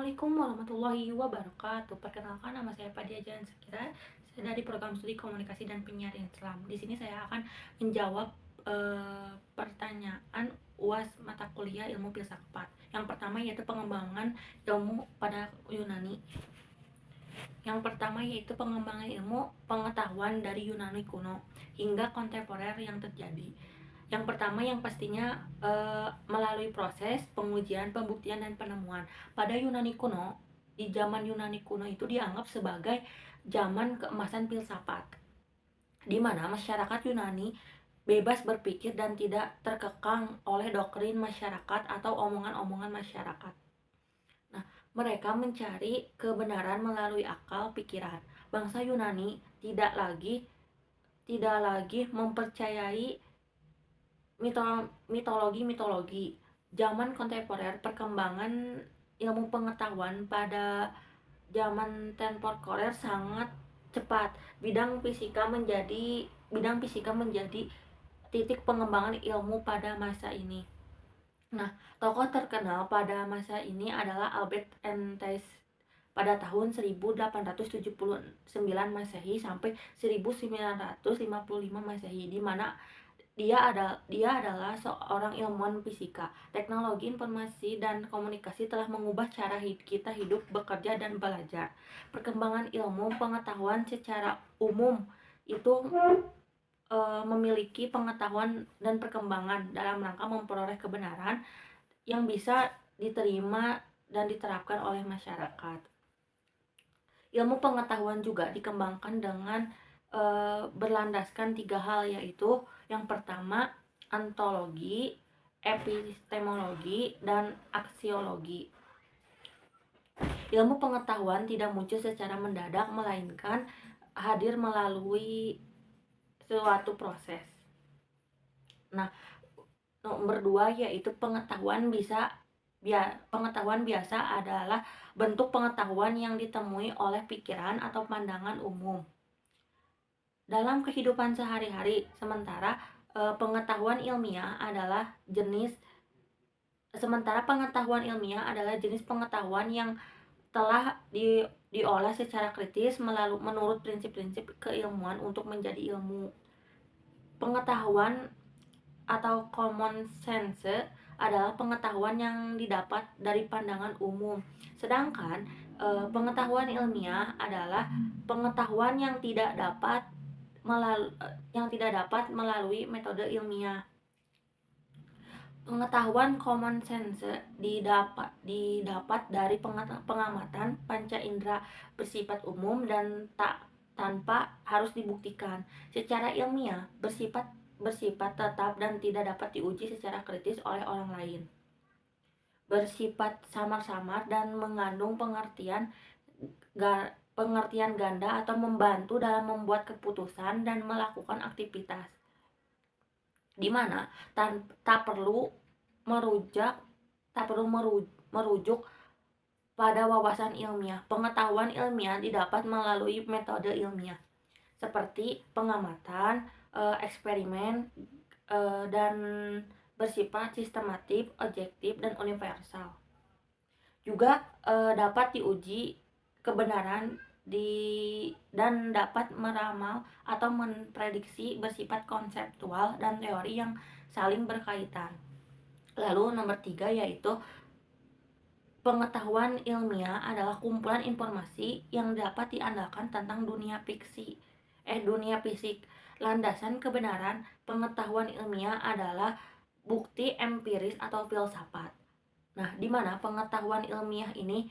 Assalamualaikum warahmatullahi wabarakatuh. Perkenalkan, nama saya Fadia Jahan Sekira. Saya dari program studi komunikasi dan penyiaran Islam. Di sini saya akan menjawab pertanyaan UAS mata kuliah ilmu filsafat. Yang pertama yaitu pengembangan ilmu pada Yunani. Yang pertama yaitu pengembangan ilmu pengetahuan dari Yunani kuno hingga kontemporer yang terjadi. Yang pertama yang pastinya melalui proses pengujian, pembuktian, dan penemuan. Pada Yunani kuno, di zaman Yunani kuno itu dianggap sebagai zaman keemasan filsafat, di mana masyarakat Yunani bebas berpikir dan tidak terkekang oleh doktrin masyarakat atau omongan-omongan masyarakat. Nah, mereka mencari kebenaran melalui akal pikiran. Bangsa Yunani tidak lagi mempercayai mitologi. Zaman kontemporer, perkembangan ilmu pengetahuan pada zaman kontemporer sangat cepat. Bidang fisika menjadi titik pengembangan ilmu pada masa ini. Nah, tokoh terkenal pada masa ini adalah Albert Einstein pada tahun 1879 Masehi sampai 1955 Masehi, di mana dia adalah seorang ilmuwan fisika. Teknologi informasi dan komunikasi telah mengubah cara kita hidup, bekerja, dan belajar. Perkembangan ilmu pengetahuan secara umum itu memiliki pengetahuan dan perkembangan dalam rangka memperoleh kebenaran yang bisa diterima dan diterapkan oleh masyarakat. Ilmu pengetahuan juga dikembangkan dengan berlandaskan 3 hal, yaitu yang pertama ontologi, epistemologi, dan aksiologi. Ilmu pengetahuan tidak muncul secara mendadak, melainkan hadir melalui suatu proses. Nah, nomor 2 yaitu pengetahuan biasa adalah bentuk pengetahuan yang ditemui oleh pikiran atau pandangan umum dalam kehidupan sehari-hari. Sementara pengetahuan ilmiah adalah jenis pengetahuan yang telah diolah secara kritis menurut prinsip-prinsip keilmuan untuk menjadi ilmu. Pengetahuan atau common sense adalah pengetahuan yang didapat dari pandangan umum. Sedangkan pengetahuan ilmiah adalah pengetahuan yang tidak dapat melalui metode ilmiah. Pengetahuan common sense didapat dari pengamatan panca indera bersifat umum dan tanpa harus dibuktikan secara ilmiah, bersifat tetap dan tidak dapat diuji secara kritis oleh orang lain, bersifat samar-samar dan mengandung pengertian ganda atau membantu dalam membuat keputusan dan melakukan aktivitas, di mana tak perlu merujuk pada wawasan ilmiah. Pengetahuan ilmiah didapat melalui metode ilmiah seperti pengamatan, eksperimen, dan bersifat sistematik, objektif, dan universal. Juga dapat diuji kebenaran dan dapat meramal atau memprediksi, bersifat konseptual dan teori yang saling berkaitan. Lalu nomor 3 yaitu pengetahuan ilmiah adalah kumpulan informasi yang dapat diandalkan tentang dunia fisik. Landasan kebenaran pengetahuan ilmiah adalah bukti empiris atau filsafat. Nah, di mana pengetahuan ilmiah ini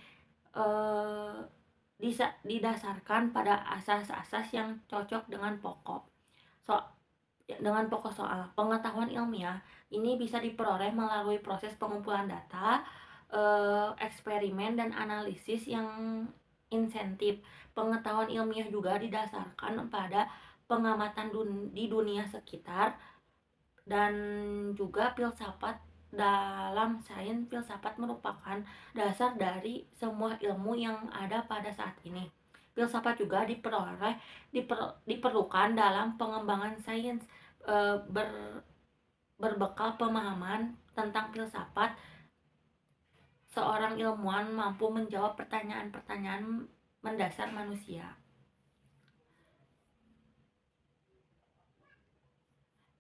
didasarkan pada asas-asas yang cocok dengan pokok soal. Pengetahuan ilmiah ini bisa diperoleh melalui proses pengumpulan data, eksperimen, dan analisis yang insentif. Pengetahuan ilmiah juga didasarkan pada pengamatan di dunia sekitar dan juga filsafat. Dalam sains, filsafat merupakan dasar dari semua ilmu yang ada pada saat ini. Filsafat juga diperlukan dalam pengembangan sains. Berbekal pemahaman tentang filsafat, seorang ilmuwan mampu menjawab pertanyaan-pertanyaan mendasar manusia.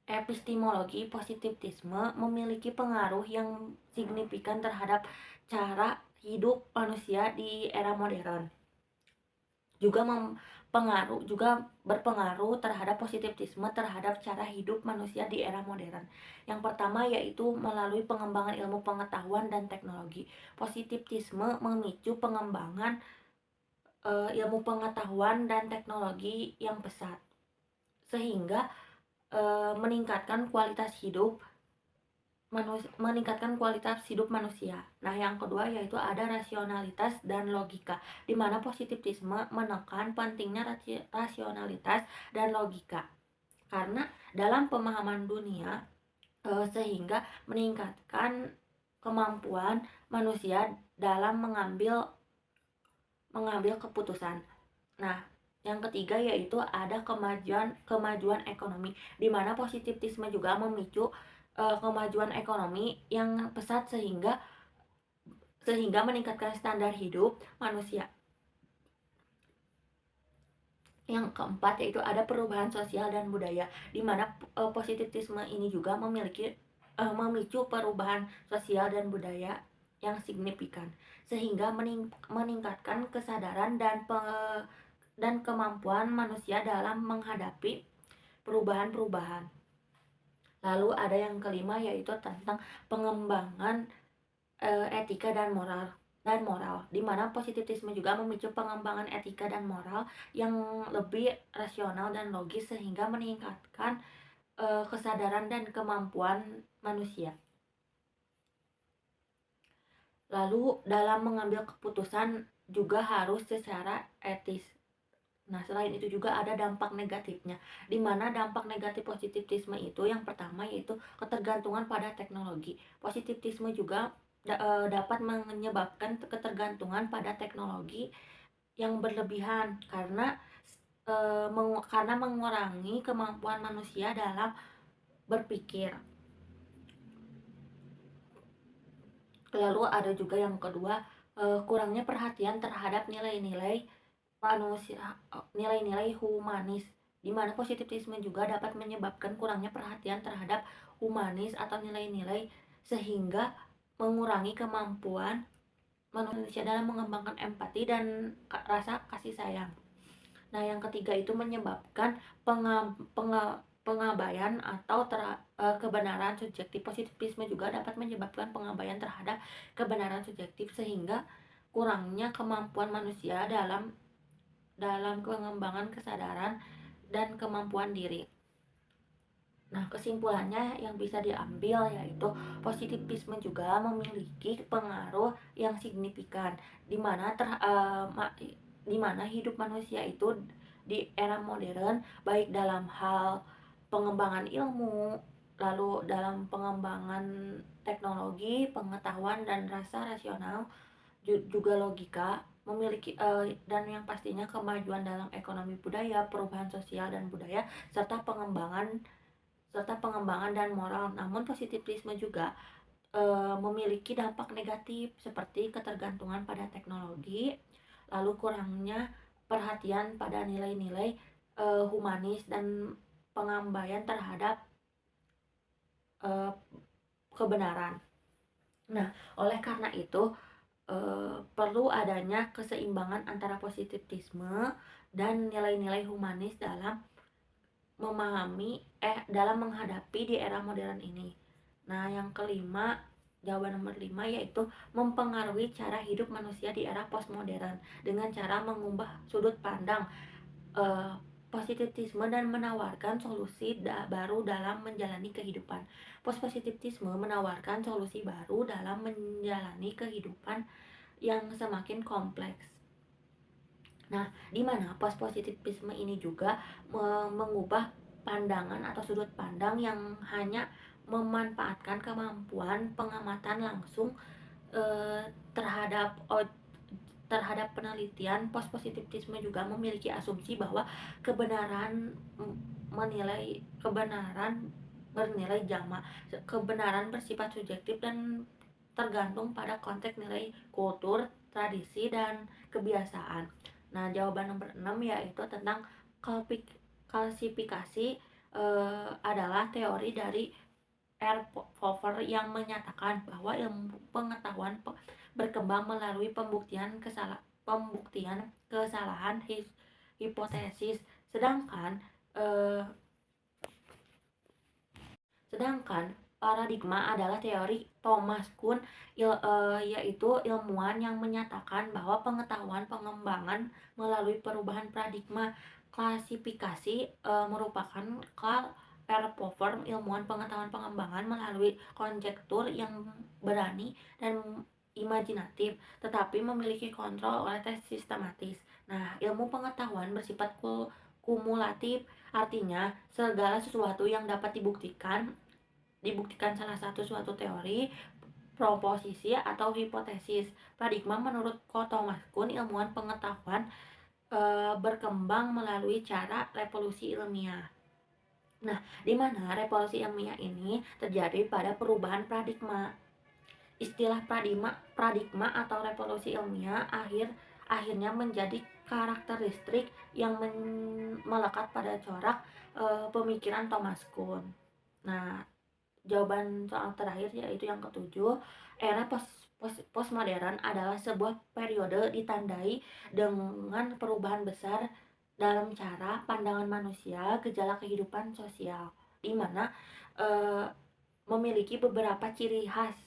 Epistemologi positivisme memiliki pengaruh yang signifikan terhadap cara hidup manusia di era modern. Juga berpengaruh terhadap positivisme terhadap cara hidup manusia di era modern. Yang pertama yaitu melalui pengembangan ilmu pengetahuan dan teknologi. Positivisme memicu pengembangan ilmu pengetahuan dan teknologi yang pesat, sehingga meningkatkan kualitas hidup manusia. Nah, yang kedua yaitu ada rasionalitas dan logika, di mana positivisme menekan pentingnya rasionalitas dan logika karena dalam pemahaman dunia, sehingga meningkatkan kemampuan manusia dalam mengambil keputusan. Nah, yang ketiga yaitu ada kemajuan ekonomi, di mana positivisme juga memicu kemajuan ekonomi yang pesat sehingga meningkatkan standar hidup manusia. Yang keempat yaitu ada perubahan sosial dan budaya, di mana positivisme ini juga memicu perubahan sosial dan budaya yang signifikan, sehingga meningkatkan kesadaran dan kemampuan manusia dalam menghadapi perubahan-perubahan. Lalu ada yang kelima yaitu tentang pengembangan etika dan moral, di mana positivisme juga memicu pengembangan etika dan moral yang lebih rasional dan logis sehingga meningkatkan kesadaran dan kemampuan manusia. Lalu dalam mengambil keputusan juga harus secara etis. Nah, selain itu juga ada dampak negatifnya, di mana dampak negatif positivisme itu yang pertama yaitu ketergantungan pada teknologi. Positivisme juga dapat menyebabkan ketergantungan pada teknologi yang berlebihan karena mengurangi kemampuan manusia dalam berpikir. Lalu ada juga yang kedua, kurangnya perhatian terhadap nilai-nilai humanis, di mana positivisme juga dapat menyebabkan kurangnya perhatian terhadap humanis atau nilai-nilai sehingga mengurangi kemampuan manusia dalam mengembangkan empati dan rasa kasih sayang. Nah, yang ketiga itu menyebabkan pengabaian atau kebenaran subjektif. Positivisme juga dapat menyebabkan pengabaian terhadap kebenaran subjektif sehingga kurangnya kemampuan manusia dalam pengembangan kesadaran dan kemampuan diri. Nah, kesimpulannya yang bisa diambil yaitu positivisme juga memiliki pengaruh yang signifikan di mana hidup manusia itu di era modern, baik dalam hal pengembangan ilmu, lalu dalam pengembangan teknologi, pengetahuan dan rasa rasional, juga logika, memiliki dan yang pastinya kemajuan dalam ekonomi budaya, perubahan sosial dan budaya, serta pengembangan dan moral. Namun positivisme juga memiliki dampak negatif seperti ketergantungan pada teknologi, lalu kurangnya perhatian pada nilai-nilai humanis dan pengabaian terhadap kebenaran. Nah, oleh karena itu perlu adanya keseimbangan antara positivisme dan nilai-nilai humanis dalam menghadapi di era modern ini. Nah, yang kelima, jawaban nomor 5 yaitu mempengaruhi cara hidup manusia di era postmodern dengan cara mengubah sudut pandang positivisme dan menawarkan solusi baru dalam menjalani kehidupan. Positivisme menawarkan solusi baru dalam menjalani kehidupan yang semakin kompleks. Nah, di mana positivisme ini juga mengubah pandangan atau sudut pandang yang hanya memanfaatkan kemampuan pengamatan langsung terhadap penelitian. Positivisme juga memiliki asumsi bahwa kebenaran bernilai jamak, kebenaran bersifat subjektif dan tergantung pada konteks nilai kultur, tradisi, dan kebiasaan. Nah, jawaban nomor 6 yaitu tentang klasifikasi adalah teori dari R. Popper yang menyatakan bahwa ilmu pengetahuan berkembang melalui pembuktian kesalahan hipotesis. Sedangkan eh, Sedangkan paradigma adalah teori Thomas Kuhn, yaitu ilmuwan yang menyatakan bahwa pengetahuan pengembangan melalui perubahan paradigma. Klasifikasi merupakan Karl R. Popper, ilmuwan pengetahuan pengembangan melalui konjektur yang berani dan imajinatif, tetapi memiliki kontrol oleh tes sistematis. Nah, ilmu pengetahuan bersifat kumulatif, artinya segala sesuatu yang dapat dibuktikan salah satu suatu teori, proposisi, atau hipotesis. Paradigma menurut Thomas Kuhn, ilmuwan pengetahuan berkembang melalui cara revolusi ilmiah. Nah, di mana revolusi ilmiah ini terjadi pada perubahan paradigma. Istilah paradigma atau revolusi ilmiah akhirnya menjadi karakteristik yang melekat pada corak pemikiran Thomas Kuhn. Nah, jawaban soal terakhir yaitu yang ketujuh, era postmodern adalah sebuah periode ditandai dengan perubahan besar dalam cara pandangan manusia, gejala kehidupan sosial, di mana memiliki beberapa ciri khas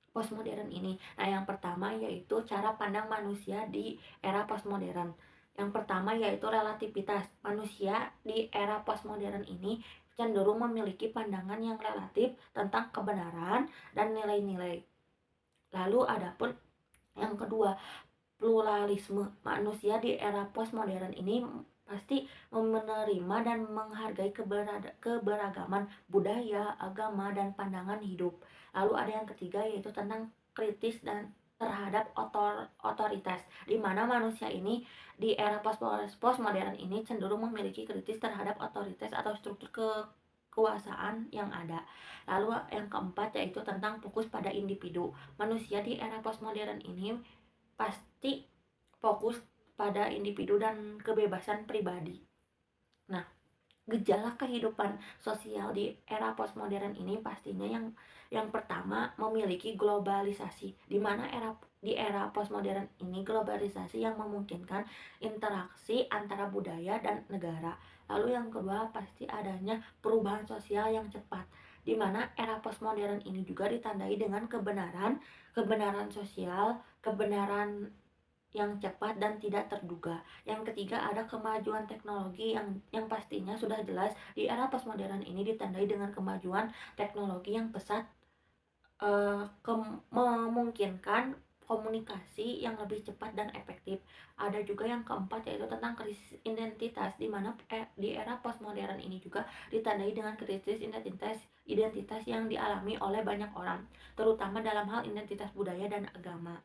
postmodern ini. Nah, yang pertama yaitu cara pandang manusia di era postmodern. Yang pertama yaitu relativitas. Manusia di era postmodern ini cenderung memiliki pandangan yang relatif tentang kebenaran dan nilai-nilai. Lalu adapun yang kedua, pluralisme. Manusia di era postmodern ini pasti menerima dan menghargai keberagaman budaya, agama, dan pandangan hidup. Lalu ada yang ketiga yaitu tentang kritis dan terhadap otoritas, di mana manusia ini di era postmodern ini cenderung memiliki kritis terhadap otoritas atau struktur kekuasaan yang ada. Lalu yang keempat yaitu tentang fokus pada individu. Manusia di era postmodern ini pasti fokus pada individu dan kebebasan pribadi. Nah, gejala kehidupan sosial di era postmodern ini pastinya yang pertama memiliki globalisasi, di mana di era postmodern ini globalisasi yang memungkinkan interaksi antara budaya dan negara. Lalu yang kedua pasti adanya perubahan sosial yang cepat, di mana era postmodern ini juga ditandai dengan kebenaran sosial, kebenaran yang cepat dan tidak terduga. Yang ketiga ada kemajuan teknologi yang pastinya sudah jelas di era postmodern ini ditandai dengan kemajuan teknologi yang pesat, memungkinkan komunikasi yang lebih cepat dan efektif. Ada juga yang keempat yaitu tentang krisis identitas, di mana di era postmodern ini juga ditandai dengan krisis identitas yang dialami oleh banyak orang, terutama dalam hal identitas budaya dan agama.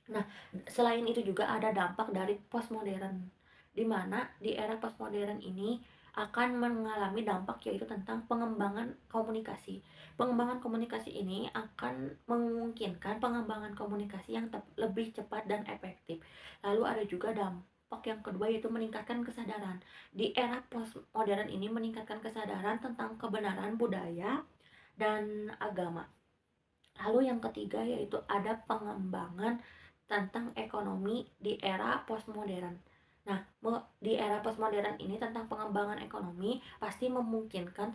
Nah, selain itu juga ada dampak dari postmodern, di mana di era postmodern ini akan mengalami dampak yaitu tentang pengembangan komunikasi. Pengembangan komunikasi ini akan memungkinkan pengembangan komunikasi yang lebih cepat dan efektif. Lalu ada juga dampak yang kedua yaitu meningkatkan kesadaran. Di era postmodern ini meningkatkan kesadaran tentang kebenaran budaya dan agama. Lalu yang ketiga yaitu ada pengembangan tentang ekonomi di era postmodern. Nah, di era postmodern ini tentang pengembangan ekonomi pasti memungkinkan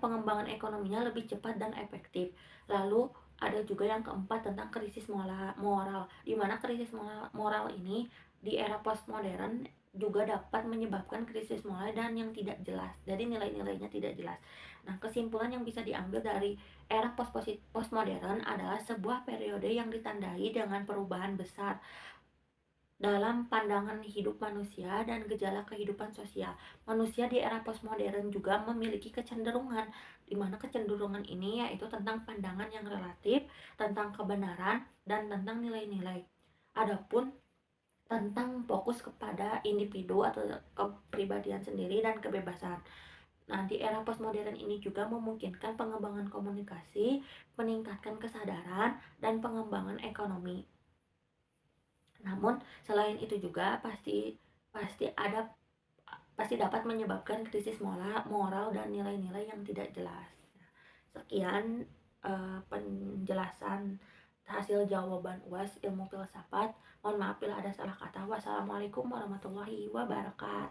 pengembangan ekonominya lebih cepat dan efektif. Lalu ada juga yang keempat tentang krisis moral, di mana krisis moral ini di era postmodern juga dapat menyebabkan krisis moral dan yang tidak jelas. Jadi nilai-nilainya tidak jelas. Nah, kesimpulan yang bisa diambil dari era postmodern adalah sebuah periode yang ditandai dengan perubahan besar dalam pandangan hidup manusia dan gejala kehidupan sosial. Manusia di era postmodern juga memiliki kecenderungan, di mana kecenderungan ini yaitu tentang pandangan yang relatif, tentang kebenaran, dan tentang nilai-nilai. Adapun tentang fokus kepada individu atau kepribadian sendiri dan kebebasan. Nah, di era postmodern ini juga memungkinkan pengembangan komunikasi, meningkatkan kesadaran, dan pengembangan ekonomi. Namun, selain itu juga pasti pasti ada pasti dapat menyebabkan krisis moral dan nilai-nilai yang tidak jelas. Sekian penjelasan hasil jawaban UAS ilmu filsafat. Mohon maaf bila ada salah kata. Wassalamualaikum warahmatullahi wabarakatuh.